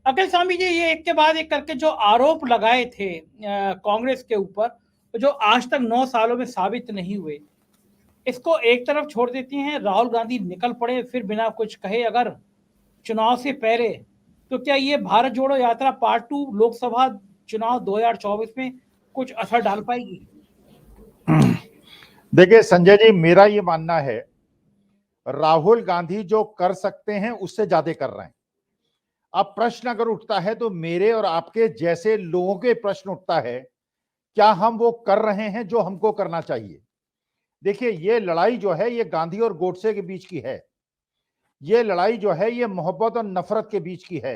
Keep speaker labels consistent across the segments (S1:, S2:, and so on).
S1: अखिल स्वामी जी, ये एक के बाद एक करके जो आरोप लगाए थे कांग्रेस के ऊपर, जो आज तक 9 सालों में साबित नहीं हुए, इसको एक तरफ छोड़ देती हैं, राहुल गांधी निकल पड़े फिर बिना कुछ कहे अगर चुनाव से पहले, तो क्या ये भारत जोड़ो यात्रा पार्ट 2 लोकसभा चुनाव 2024 में कुछ असर डाल पाएगी?
S2: देखिए संजय जी, मेरा ये मानना है राहुल गांधी जो कर सकते हैं उससे ज्यादा कर रहे हैं। अब प्रश्न अगर उठता है तो मेरे और आपके जैसे लोगों के प्रश्न उठता है, क्या हम वो कर रहे हैं जो हमको करना चाहिए? देखिए, ये लड़ाई जो है ये गांधी और गोडसे के बीच की है। ये लड़ाई जो है ये मोहब्बत और नफरत के बीच की है।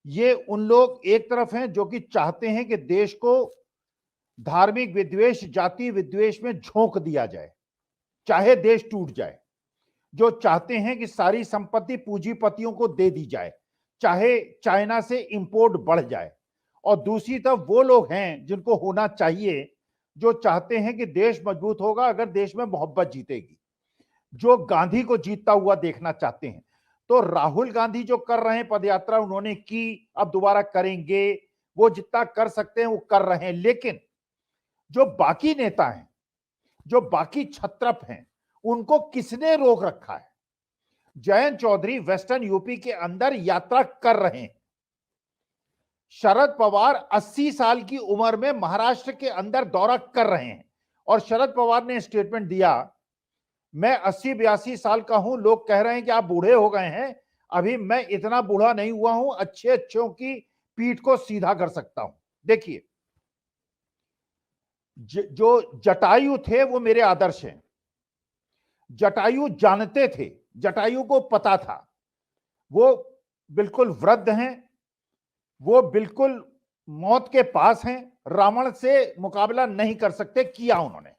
S2: ये उन लोग एक तरफ हैं जो कि चाहते हैं कि देश को धार्मिक विद्वेष, जाति विद्वेष में झोंक दिया जाए, चाहे देश टूट जाए। जो चाहते हैं कि सारी संपत्ति पूंजीपतियों को दे दी जाए, चाहे चाइना से इंपोर्ट बढ़ जाए। और दूसरी तरफ वो लोग हैं जिनको होना चाहिए, जो चाहते हैं कि देश मजबूत होगा अगर देश में मोहब्बत जीतेगी, जो गांधी को जीतता हुआ देखना चाहते हैं। तो राहुल गांधी जो कर रहे हैं, पदयात्रा उन्होंने की, अब दोबारा करेंगे, वो जितना कर सकते हैं वो कर रहे हैं। लेकिन जो बाकी नेता हैं, जो बाकी छत्रप हैं, उनको किसने रोक रखा है? जयंत चौधरी वेस्टर्न यूपी के अंदर यात्रा कर रहे हैं। शरद पवार 80 साल की उम्र में महाराष्ट्र के अंदर दौरा कर रहे हैं और शरद पवार ने स्टेटमेंट दिया, मैं 80-82 साल का हूं, लोग कह रहे हैं कि आप बूढ़े हो गए हैं, अभी मैं इतना बूढ़ा नहीं हुआ हूं, अच्छे अच्छों की पीठ को सीधा कर सकता हूं। देखिए, जो जटायु थे वो मेरे आदर्श हैं। जटायु जानते थे, जटायु को पता था, वो बिल्कुल वृद्ध हैं, वो बिल्कुल मौत के पास हैं, रावण से मुकाबला नहीं कर सकते, किया उन्होंने।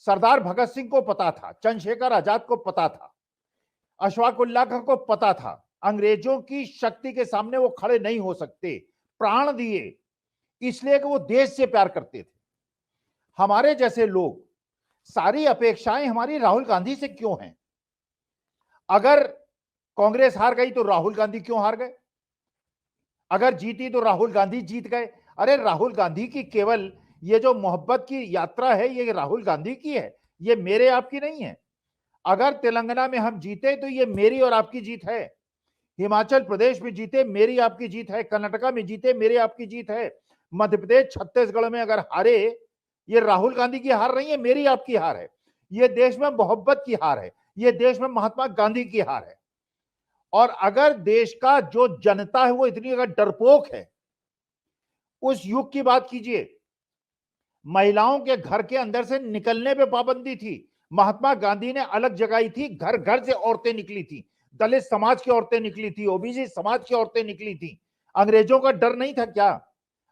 S2: सरदार भगत सिंह को पता था, चंद्रशेखर आजाद को पता था, अशफाक उल्लाह खां को पता था, अंग्रेजों की शक्ति के सामने वो खड़े नहीं हो सकते, प्राण दिए, इसलिए कि वो देश से प्यार करते थे। हमारे जैसे लोग, सारी अपेक्षाएं हमारी राहुल गांधी से क्यों हैं? अगर कांग्रेस हार गई तो राहुल गांधी क्यों हार गए? अगर जीती तो राहुल गांधी जीत गए। अरे राहुल गांधी की केवल ये जो मोहब्बत की यात्रा है ये राहुल गांधी की है, ये मेरे आपकी नहीं है। अगर तेलंगाना में हम जीते तो ये मेरी और आपकी जीत है, हिमाचल प्रदेश में जीते मेरी आपकी जीत है, कर्नाटका में जीते मेरी आपकी जीत है, मध्य प्रदेश छत्तीसगढ़ में अगर हारे, ये राहुल गांधी की हार नहीं है, मेरी आपकी हार है। ये देश में मोहब्बत की हार है, ये देश में महात्मा गांधी की हार है। और अगर देश का जो जनता है वो इतनी अगर डरपोक है, उस युग की बात कीजिए, महिलाओं के घर के अंदर से निकलने पे पाबंदी थी, महात्मा गांधी ने अलग जगाई थी, घर घर से औरतें निकली थी, दलित समाज की औरतें निकली थी, ओबीसी समाज की औरतें निकली थी। अंग्रेजों का डर नहीं था क्या?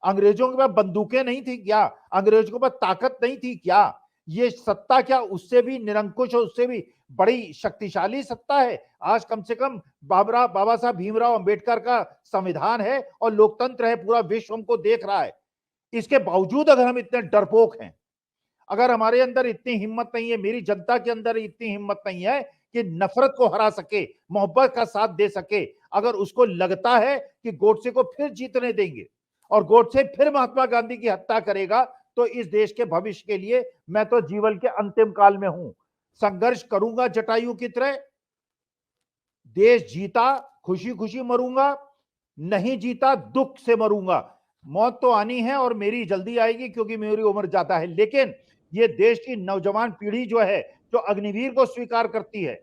S2: अंग्रेजों के पास बंदूकें नहीं थी क्या? अंग्रेजों के पास ताकत नहीं थी क्या? ये सत्ता क्या उससे भी निरंकुश और उससे भी बड़ी शक्तिशाली सत्ता है? आज कम से कम बाबा साहब भीमराव अंबेडकर का संविधान है और लोकतंत्र है, पूरा विश्व हमको देख रहा है। इसके बावजूद अगर हम इतने डरपोक हैं, अगर हमारे अंदर इतनी हिम्मत नहीं है, मेरी जनता के अंदर इतनी हिम्मत नहीं है कि नफरत को हरा सके, मोहब्बत का साथ दे सके, अगर उसको लगता है कि गोडसे को फिर जीतने देंगे और गोडसे फिर महात्मा गांधी की हत्या करेगा, तो इस देश के भविष्य के लिए मैं तो जीवन के अंतिम काल में हूं, संघर्ष करूंगा जटायु की तरह। देश जीता खुशी खुशी मरूंगा, नहीं जीता दुख से मरूंगा। मौत तो आनी है और मेरी जल्दी आएगी क्योंकि मेरी उम्र ज्यादा है, लेकिन ये देश की नौजवान पीढ़ी जो है, जो अग्निवीर को स्वीकार करती है,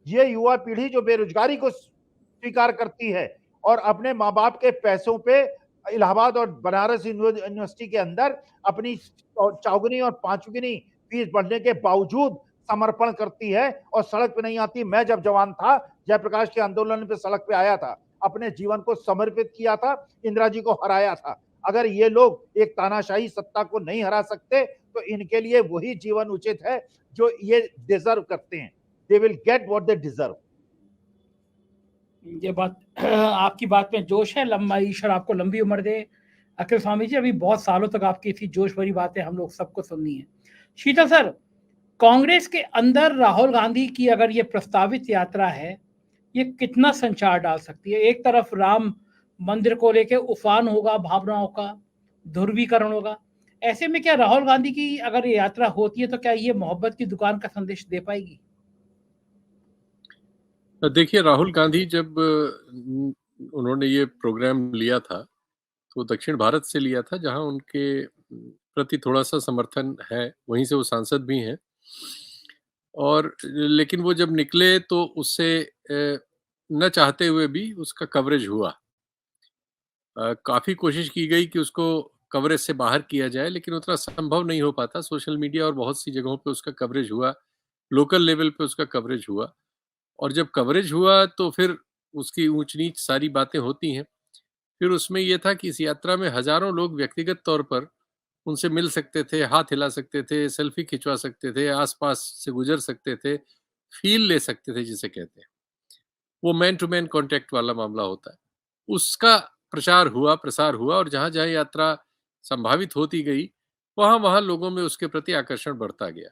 S2: ये युवा पीढ़ी जो बेरोजगारी को स्वीकार करती है और अपने माँ बाप के पैसों पे इलाहाबाद और बनारस यूनिवर्सिटी के अंदर अपनी चौगुनी और पांचगुनी फीस बढ़ने के बावजूद समर्पण करती है और सड़क पे नहीं आती। मैं जब जवान था, जयप्रकाश के आंदोलन पे सड़क पे आया था, अपने जीवन को समर्पित किया था, इंदिरा जी को हराया था। अगर ये लोग एक तानाशाही सत्ता को नहीं हरा सकते तो इनके लिए वही जीवन उचित है जो ये डिजर्व करते हैं। They will get what they deserve.
S1: ये बात आपकी बात में जोश है, लंबा ईश्वर आपको लंबी उम्र दे। अखिल स्वामी जी, अभी बहुत सालों तक आपकी थी जोश भरी बातें हम लोग सबको सुननी है। शीतल सर, कांग्रेस के अंदर राहुल गांधी की अगर ये प्रस्तावित यात्रा है, ये कितना संचार डाल सकती है? एक तरफ राम मंदिर को लेके उफान होगा, भावनाओं का ध्रुवीकरण होगा। ऐसे में क्या राहुल गांधी की अगर ये यात्रा होती है तो क्या ये मोहब्बत की दुकान का संदेश दे पाएगी?
S3: देखिए, राहुल गांधी जब उन्होंने ये प्रोग्राम लिया था, तो दक्षिण भारत से लिया था, जहां उनके प्रति थोड़ा-सा समर्थन है, वहीं से वो सांसद भी हैं। और लेकिन वो जब निकले तो उससे न चाहते हुए भी उसका कवरेज हुआ। काफ़ी कोशिश की गई कि उसको कवरेज से बाहर किया जाए, लेकिन उतना संभव नहीं हो पाता। सोशल मीडिया और बहुत सी जगहों पे उसका कवरेज हुआ, लोकल लेवल पे उसका कवरेज हुआ, और जब कवरेज हुआ तो फिर उसकी ऊँच-नीच सारी बातें होती हैं। फिर उसमें ये था कि इस यात्रा में हज़ारों लोग व्यक्तिगत तौर पर उनसे मिल सकते थे, हाथ हिला सकते थे, सेल्फी खिंचवा सकते थे, आस-पास से गुज़र सकते थे, फ़ील ले सकते थे जिसे कहते हैं। वो मैन टू मैन कॉन्टैक्ट वाला मामला होता है। उसका प्रचार हुआ, प्रसार हुआ, और जहाँ-जहाँ यात्रा संभावित होती गई, वहाँ-वहाँ लोगों में उसके प्रति आकर्षण बढ़ता गया।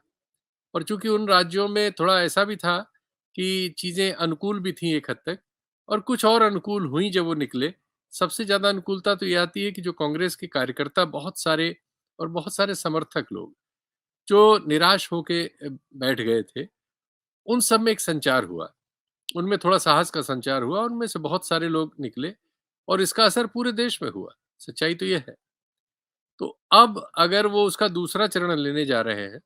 S3: और चूँकि उन राज्यों में थोड़ा ऐसा भी था कि चीज़ें अनुकूल भी थीं एक हद तक, और कुछ और अनुकूल हुईं जब वो निकले। सबसे ज़्यादा अनुकूलता तो ये आती है कि जो कांग्रेस के कार्यकर्ता बहुत सारे और बहुत सारे समर्थक लोग, जो निराश होके बैठ गए थे, उन सब में एक संचार हुआ। उनमें थोड़ा साहस का संचार हुआ, उनमें से बहुत सारे लोग निकले, और इसका असर पूरे देश में हुआ। सच्चाई तो ये है। तो अब अगर वो उसका दूसरा चरण लेने जा रहे हैं,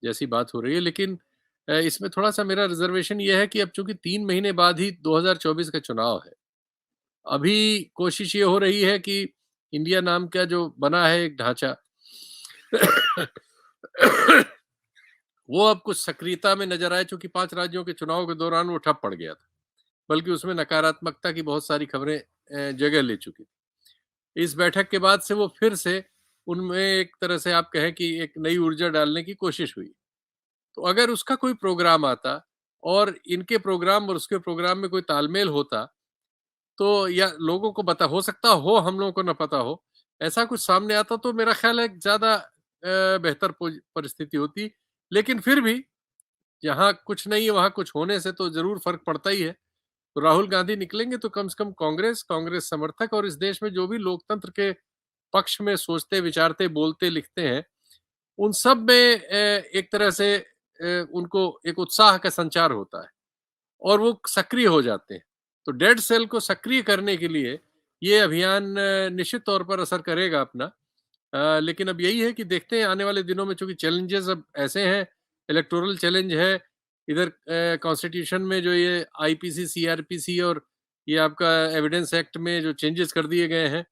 S3: जैसी बात हो रही है, लेकिन इसमें थोड़ा-सा मेरा रिज़र्वेशन ये है कि अब चूँकि 3 महीने बाद ही 2024 का चुनाव है। अभी कोशिश ये हो रही है कि इंडिया नाम का जो बना है एक ढाँचा, वो अब कुछ सक्रियता में नज़र आए, चूँकि 5 राज्यों के चुनाव के दौरान वो ठप पड़ गया था। बल्कि उसमें नकारात्मकता की बहुत सारी खबरें जगह ले चुकी थी। इस बैठक के बाद से वो फिर से उनमें एक तरह से आप कहें कि एक नई ऊर्जा डालने की कोशिश हुई। तो अगर उसका कोई प्रोग्राम आता और इनके प्रोग्राम और उसके प्रोग्राम में कोई तालमेल होता, तो या लोगों को पता हो सकता हो, हम लोगों को ना पता हो, ऐसा कुछ सामने आता तो मेरा ख़्याल है ज़्यादा बेहतर परिस्थिति होती। लेकिन फिर भी जहाँ कुछ नहीं है, वहाँ कुछ होने से तो ज़रूर फ़र्क पड़ता ही है। तो राहुल गांधी निकलेंगे तो कम से कम कांग्रेस, कांग्रेस समर्थक और इस देश में जो भी लोकतंत्र के पक्ष में सोचते, विचारते, बोलते, लिखते हैं, उन सब में एक तरह से उनको एक उत्साह का संचार होता है, और वो सक्रिय हो जाते हैं। तो डेड सेल को सक्रिय करने के लिए ये अभियान निश्चित तौर पर असर करेगा अपना। लेकिन अब यही है कि देखते हैं आने वाले दिनों में, चूँकि चैलेंजेस अब ऐसे हैं, इलेक्टोरल चैलेंज है, इधर कॉन्स्टिट्यूशन में जो ये आईपीसी, सीआरपीसी और ये आपका एविडेंस एक्ट में जो चेंजेस कर दिए गए हैं,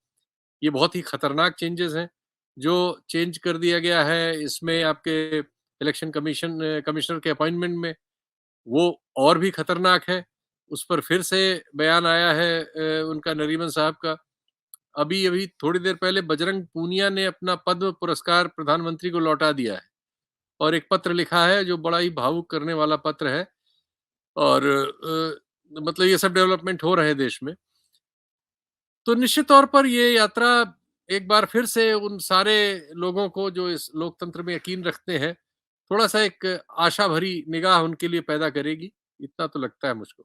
S3: ये बहुत ही खतरनाक चेंजेस हैं। जो चेंज कर दिया गया है इसमें आपके इलेक्शन कमिश्नर के अपॉइंटमेंट में, वो और भी खतरनाक है। उस पर फिर से बयान आया है उनका, नरीमन साहब का। अभी-अभी थोड़ी देर पहले बजरंग पूनिया ने अपना पद्म पुरस्कार प्रधानमंत्री को लौटा दिया है, और एक पत्र लिखा है जो बड़ा ही भावुक करने वाला पत्र है। और मतलब ये सब डेवलपमेंट हो रहे हैं देश में। तो निश्चित तौर पर ये यात्रा एक बार फिर से उन सारे लोगों को जो इस लोकतंत्र में यकीन रखते हैं, थोड़ा-सा एक आशा भरी निगाह उनके लिए पैदा करेगी, इतना तो लगता है मुझको।